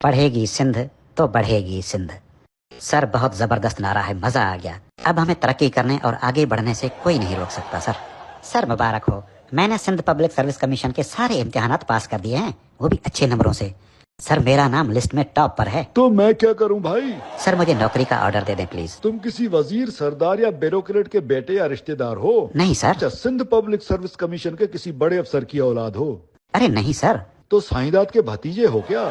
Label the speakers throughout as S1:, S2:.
S1: पढ़ेगी सिंध तो बढ़ेगी सिंध। सर बहुत जबरदस्त नारा है, मजा आ गया। अब हमें तरक्की करने और आगे बढ़ने से कोई नहीं रोक सकता सर। सर मुबारक हो, मैंने सिंध पब्लिक सर्विस कमीशन के सारे इम्तिहानात पास कर दिए हैं, वो भी अच्छे नंबरों से। सर मेरा नाम लिस्ट में टॉप पर है।
S2: तो मैं क्या करूं भाई?
S1: सर मुझे नौकरी का ऑर्डर दे दें प्लीज।
S2: तुम किसी वजीर, सरदार या ब्यूरोक्रेट के बेटे या रिश्तेदार हो?
S1: नहीं सर।
S2: अच्छा, सिंध पब्लिक सर्विस कमीशन के किसी बड़े अफसर की औलाद हो?
S1: अरे नहीं सर।
S2: तो साईंदाद के भतीजे हो क्या?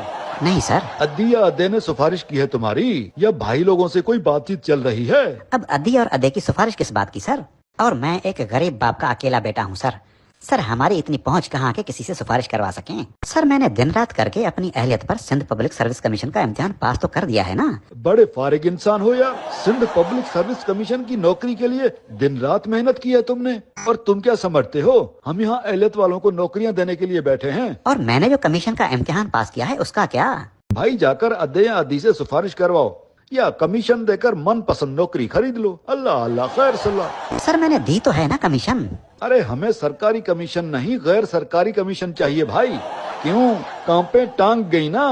S1: नहीं सर।
S2: अद्दी या अद्दे ने सिफारिश की है तुम्हारी, या भाई लोगों से कोई बातचीत चल रही है?
S1: अब अद्दी और अद्दे की सिफारिश किस बात की सर? और मैं एक गरीब बाप का अकेला बेटा हूँ सर। सर हमारी इतनी पहुंच कहाँ के किसी से सिफारिश करवा सकें। सर मैंने दिन रात करके अपनी अहलियत पर सिंध पब्लिक सर्विस कमीशन का इम्तिहान पास तो कर दिया है ना।
S2: बड़े फारिग इंसान हो यार। सिंध पब्लिक सर्विस कमीशन की नौकरी के लिए दिन रात मेहनत की है तुमने, और तुम क्या समझते हो हम यहाँ अहलियत वालों को नौकरियाँ देने के लिए बैठे हैं?
S1: और मैंने जो कमीशन का इम्तिहान पास किया है उसका क्या?
S2: भाई जाकर अद्दे या अद्दी से सिफारिश करवाओ, या कमीशन देकर मन पसंद नौकरी खरीद लो। अल्लाह अल्लाह खैर सल्लाह।
S1: सर मैंने दी तो है ना कमीशन।
S2: अरे हमें सरकारी कमीशन नहीं, गैर सरकारी कमीशन चाहिए भाई। क्यों, काम पे टांग गई ना?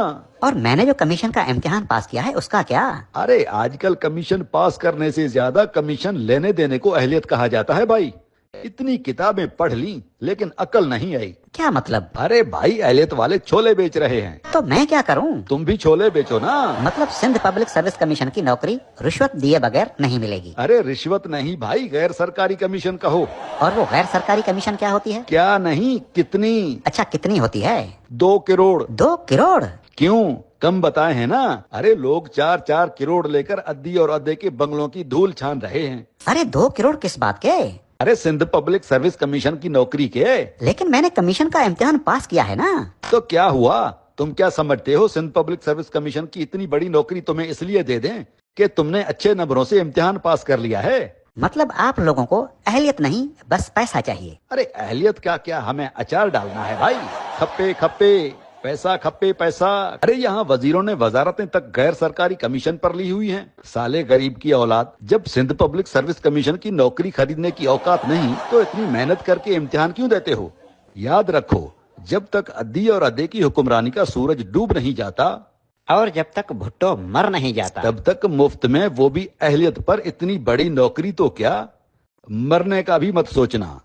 S1: और मैंने जो कमीशन का इम्तिहान पास किया है उसका क्या?
S2: अरे आजकल कमीशन पास करने से ज्यादा कमीशन लेने देने को अहलियत कहा जाता है भाई। इतनी किताबें पढ़ ली लेकिन अकल नहीं आई।
S1: क्या मतलब?
S2: अरे भाई अहलियत वाले छोले बेच रहे हैं,
S1: तो मैं क्या करूं?
S2: तुम भी छोले बेचो ना।
S1: मतलब सिंध पब्लिक सर्विस कमीशन की नौकरी रिश्वत दिए बगैर नहीं मिलेगी?
S2: अरे रिश्वत नहीं भाई, गैर सरकारी कमीशन कहो।
S1: और वो गैर सरकारी कमीशन क्या होती है?
S2: क्या नहीं, कितनी?
S1: अच्छा कितनी होती है?
S2: 2 करोड़।
S1: 2 करोड़?
S2: क्यों, कम बताए हैं ना? अरे लोग 4-4 करोड़ लेकर अद्दी और अद्दे के बंगलों की धूल छान रहे हैं।
S1: अरे 2 करोड़ किस बात के?
S2: अरे सिंध पब्लिक सर्विस कमीशन की नौकरी के।
S1: लेकिन मैंने कमीशन का इम्तिहान पास किया है ना।
S2: तो क्या हुआ, तुम क्या समझते हो सिंध पब्लिक सर्विस कमीशन की इतनी बड़ी नौकरी तुम्हें इसलिए दे दें कि तुमने अच्छे नंबरों से इम्तिहान पास कर लिया है?
S1: मतलब आप लोगों को अहलियत नहीं बस पैसा चाहिए?
S2: अरे अहलियत का क्या, हमें अचार डालना है भाई। खप्पे खप्पे पैसा, खप्पे पैसा। अरे यहाँ वजीरों ने वजारतें तक गैर सरकारी कमीशन पर ली हुई हैं। साले गरीब की औलाद, जब सिंध पब्लिक सर्विस कमीशन की नौकरी खरीदने की औकात नहीं तो इतनी मेहनत करके इम्तिहान क्यों देते हो? याद रखो, जब तक अद्दी और अद्दे की हुक्मरानी का सूरज डूब नहीं जाता
S1: और जब तक भुट्टो मर नहीं जाता
S2: तब तक मुफ्त में, वो भी अहलियत पर इतनी बड़ी नौकरी तो क्या, मरने का भी मत सोचना।